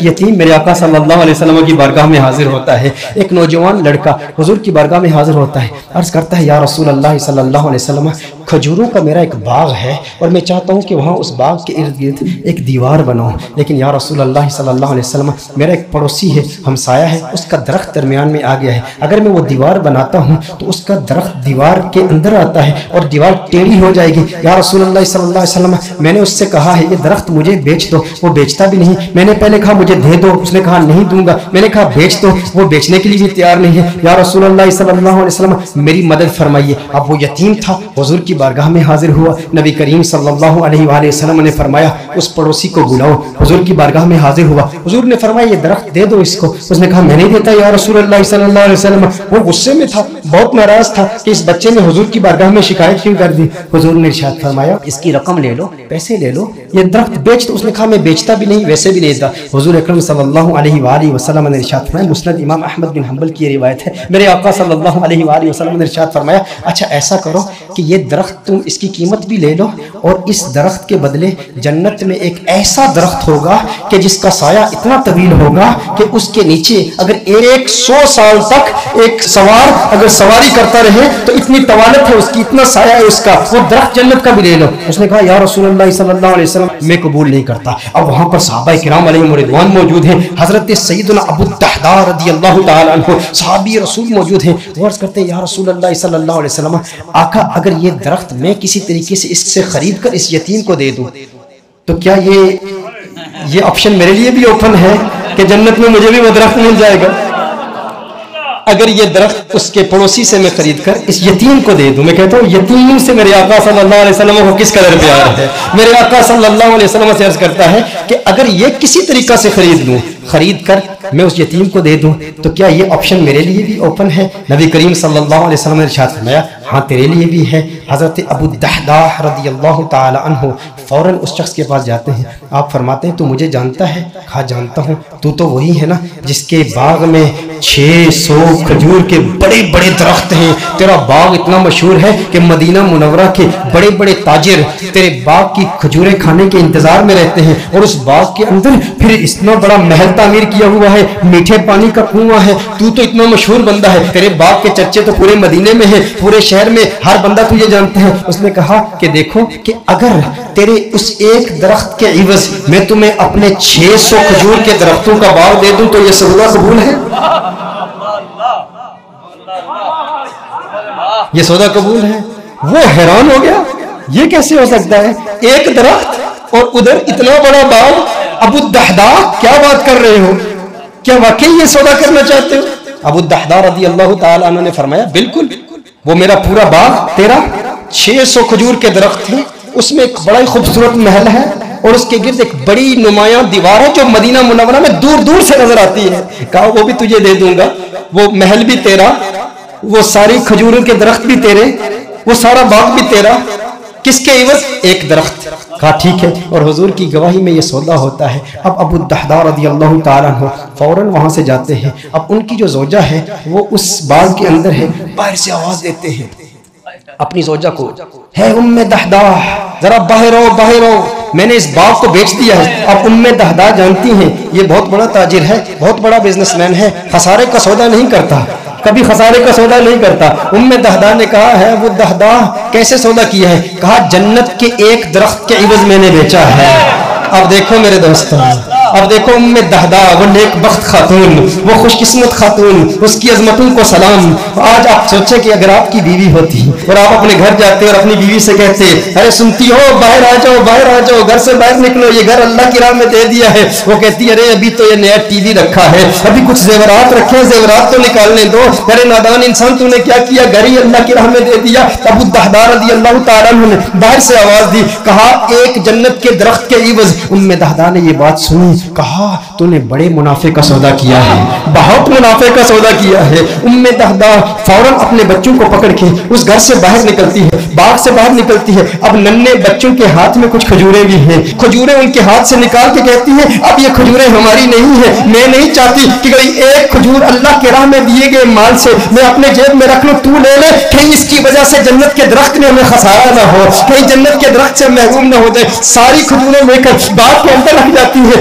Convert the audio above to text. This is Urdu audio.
یتیم میرے آقا صلی اللہ علیہ وسلم کی بارگاہ میں حاضر ہوتا ہے، ایک نوجوان لڑکا حضور کی بارگاہ میں حاضر ہوتا ہے، عرض کرتا ہے یا رسول اللہ صلی اللہ علیہ وسلم کھجوروں کا میرا ایک باغ ہے اور میں چاہتا ہوں کہ وہاں اس باغ کے ارد گرد ایک دیوار بناؤں، لیکن یا رسول اللہ صلی اللہ علیہ وسلم میرا ایک پڑوسی ہے، ہمسایہ ہے، اس کا درخت درمیان میں آ گیا ہے، اگر میں وہ دیوار بناتا ہوں تو اس کا درخت دیوار کے اندر آتا ہے اور دیوار ٹیڑھی ہو جائے گی، یا رسول اللہ صلی اللہ علیہ وسلم میں نے اس سے کہا ہے یہ درخت مجھے بیچ دو، وہ بیچتا بھی نہیں، میں نے پہلے کہا مجھے دے دو، اس نے کہا نہیں دوں گا، میں نے کہا بیچ دو، وہ بیچنے کے لیے بھی تیار نہیں ہے، یا رسول اللہ صلی اللہ علیہ وسلم میری مدد فرمائیے۔ اب وہ یتیم تھا، حضور کی بارگاہ میں حاضر ہوا، نبی کریم صلی اللہ علیہ وآلہ وسلم نے فرمایا اس پڑوسی کو بلاؤ، حضور کی بارگاہ میں حاضر ہوا، حضور نے فرمایا یہ درخت دے دو اس کو، اس نے کہا میں نہیں دیتا یا رسول اللہ صلی اللہ علیہ وسلم، وہ غصے میں تھا، بہت ناراض تھا کہ اس بچے نے حضور کی بارگاہ میں شکایت کیوں کر دی، حضور نے ارشاد فرمایا اس کی رقم لے لو، پیسے لے لو، یہ درخت بیچ دو، اس نے کہا میں بیچتا بھی نہیں ویسے بھی نہیں دیتا، حضور اکرم صلی اللہ علیہ وآلہ وسلم نے ارشاد فرمایا، مسند امام احمد بن حنبل کی یہ روایت ہے، میرے آقا صلی اللہ علیہ وآلہ وسلم نے ارشاد فرمایا اچھا ایسا کرو کہ یہ درخت تم اس کی قیمت بھی لے لو اور اس درخت کے بدلے جنت میں ایک ایسا درخت ہوگا کہ جس کا سایہ اتنا طویل ہوگا کہ اس کے نیچے اگر 100 سال تک ایک سوار اگر سواری کرتا رہے تو اتنی طوالت ہے اس کی، اتنا سایہ ہے اس کا، وہ درخت جنت کا بھی لے لو، اس نے کہا یا رسول اللہ صلی اللہ علیہ وسلم میں قبول نہیں کرتا۔ اب وہاں پر صحابہ کرام علیہم رضوان موجود ہیں، حضرت سیدنا ابو الدحداء رضی اللہ تعالی عنہ صحابی رسول موجود ہیں، وہ عرض کرتے ہیں یا رسول اللہ صلی اللہ علیہ وسلم آقا اگر یہ درخت میں کسی طریقے سے اس سے خرید کر اس یتیم کو دے دوں تو کیا یہ آپشن میرے لیے بھی اوپن ہے کہ جنت میں مجھے بھی وہ درخت مل جائے گا؟ اگر یہ درخت اس کے پڑوسی سے میں خرید کر اس یتیم کو دے دوں، میں کہتا ہوں یتیم سے میرے آقا صلی اللہ علیہ وسلم کو کس قدر پیار ہے، میرے آقا صلی اللہ علیہ وسلم سے عرض کرتا ہے کہ اگر یہ کسی طریقہ سے خرید لوں، خرید کر میں اس یتیم کو دے دوں تو کیا یہ آپشن میرے لیے بھی اوپن ہے؟ نبی کریم صلی اللہ علیہ وسلم نے ارشاد فرمایا ہاں تیرے لیے بھی ہے۔ حضرت ابو الدحداء رضی اللہ تعالی عنہ فوراً اس شخص کے پاس جاتے ہیں، آپ فرماتے ہیں تو مجھے جانتا ہے؟ کہا جانتا ہوں، تو وہی ہے نا جس کے باغ میں 600 کھجور کے بڑے بڑے درخت ہیں، تیرا باغ اتنا مشہور ہے کہ مدینہ منورہ کے بڑے بڑے تاجر تیرے باغ کی کھجوریں کھانے کے انتظار میں رہتے ہیں، اور اس باغ کے اندر پھر اتنا بڑا محل تعمیر کیا ہوا ہے، میٹھے پانی کا کنواں ہے، تو اتنا مشہور بندہ ہے، تیرے باغ کے چرچے تو پورے مدینے میں ہیں، پورے شہر میں ہر بندہ تجھے جانتا ہے۔ اس نے کہا کہ دیکھو کہ اگر تیرے اس ایک درخت کے عوض میں تمہیں اپنے 600 کھجور کے درختوں کا باغ دے دوں تو یہ سودا قبول ہے؟ یہ سودا قبول ہے؟ وہ حیران ہو گیا، یہ کیسے ہو سکتا ہے؟ ایک درخت اور ادھر اتنا بڑا باغ، ابو الدحداء کیا بات کر رہے ہو؟ کیا واقعی یہ سودا کرنا چاہتے ہو؟ ابو الدحداء رضی اللہ تعالی عنہ نے فرمایا بالکل، وہ میرا پورا باغ تیرا 600 کھجور کے درخت ہیں، اس میں ایک بڑا ہی خوبصورت محل ہے اور اس کے گرد ایک بڑی نمایاں دیوار ہے جو مدینہ منورہ میں دور دور سے نظر آتی ہے، کہا وہ بھی تجھے دے دوں گا، وہ محل بھی تیرا، وہ ساری کھجوروں کے درخت بھی تیرے، وہ سارا باغ بھی تیرا، کس کے عوض؟ ایک درخت۔ کہا ٹھیک ہے، اور حضور کی گواہی میں یہ سودا ہوتا ہے۔ اب ابو الدحداء رضی اللہ تعالیٰ عنہ فوراً وہاں سے جاتے ہیں، اب ان کی جو زوجہ ہے وہ اس باغ کے اندر ہے، باہر سے آواز دیتے ہیں اپنی زوجہ کو، ہے ام دحداء ذرا باہر آؤ باہر آؤ، میں نے اس باغ کو بیچ دیا ہے۔ اب ام دحداء جانتی ہیں یہ بہت بڑا تاجر ہے، بہت بڑا بزنس مین ہے، خسارے کا سودا نہیں کرتا، کبھی خسارے کا سودا نہیں کرتا۔ ام دحداء نے کہا ہے وہ دحداء کیسے سودا کیا ہے؟ کہا جنت کے ایک درخت کے عوض میں نے بیچا ہے۔ اب دیکھو میرے دوستوں، اب دیکھو ام دحداء، وہ نیک بخت خاتون، وہ خوش قسمت خاتون، اس کی عظمتوں کو سلام۔ آج آپ سوچیں کہ اگر آپ کی بیوی ہوتی اور آپ اپنے گھر جاتے اور اپنی بیوی سے کہتے ارے سنتی ہو باہر آ جاؤ باہر آ جاؤ، گھر سے باہر نکلو، یہ گھر اللہ کی راہ میں دے دیا ہے، وہ کہتی ارے ابھی تو یہ نیا ٹی وی رکھا ہے، ابھی کچھ زیورات رکھے ہیں، زیورات تو نکالنے دو، ارے نادان انسان تو نے کیا کیا، گھر ہی اللہ کی راہ میں دے دیا۔ ابو الدحداء رضی اللہ تعالیٰ عنہ نے باہر سے آواز دی، کہا ایک جنت کے درخت کے عوض۔ ام دحداء نے یہ بات سنی، کہا تو نے بڑے منافع کا سودا کیا ہے، بہت منافع کا سودا کیا ہے۔ ام دحداء فوراً اپنے بچوں کو پکڑ کے اس گھر سے باہر نکلتی ہے، باغ سے باہر نکلتی ہے، اب ننھے بچوں کے ہاتھ میں کچھ کھجوریں بھی ہیں، کھجوریں ان کے ہاتھ سے نکال کے کہتی ہیں اب یہ کھجوریں ہماری نہیں ہیں، میں نہیں چاہتی کہ کوئی ایک کھجور اللہ کے راہ میں دیے گئے مال سے میں اپنے جیب میں رکھ لوں، تو لے لے، کہیں اس کی وجہ سے جنت کے درخت میں ہمیں خسارہ نہ ہو، کہیں جنت کے درخت سے محروم نہ ہو جائے۔ ساری کھجوریں لے کر باغ کے اندر رکھ جاتی ہے،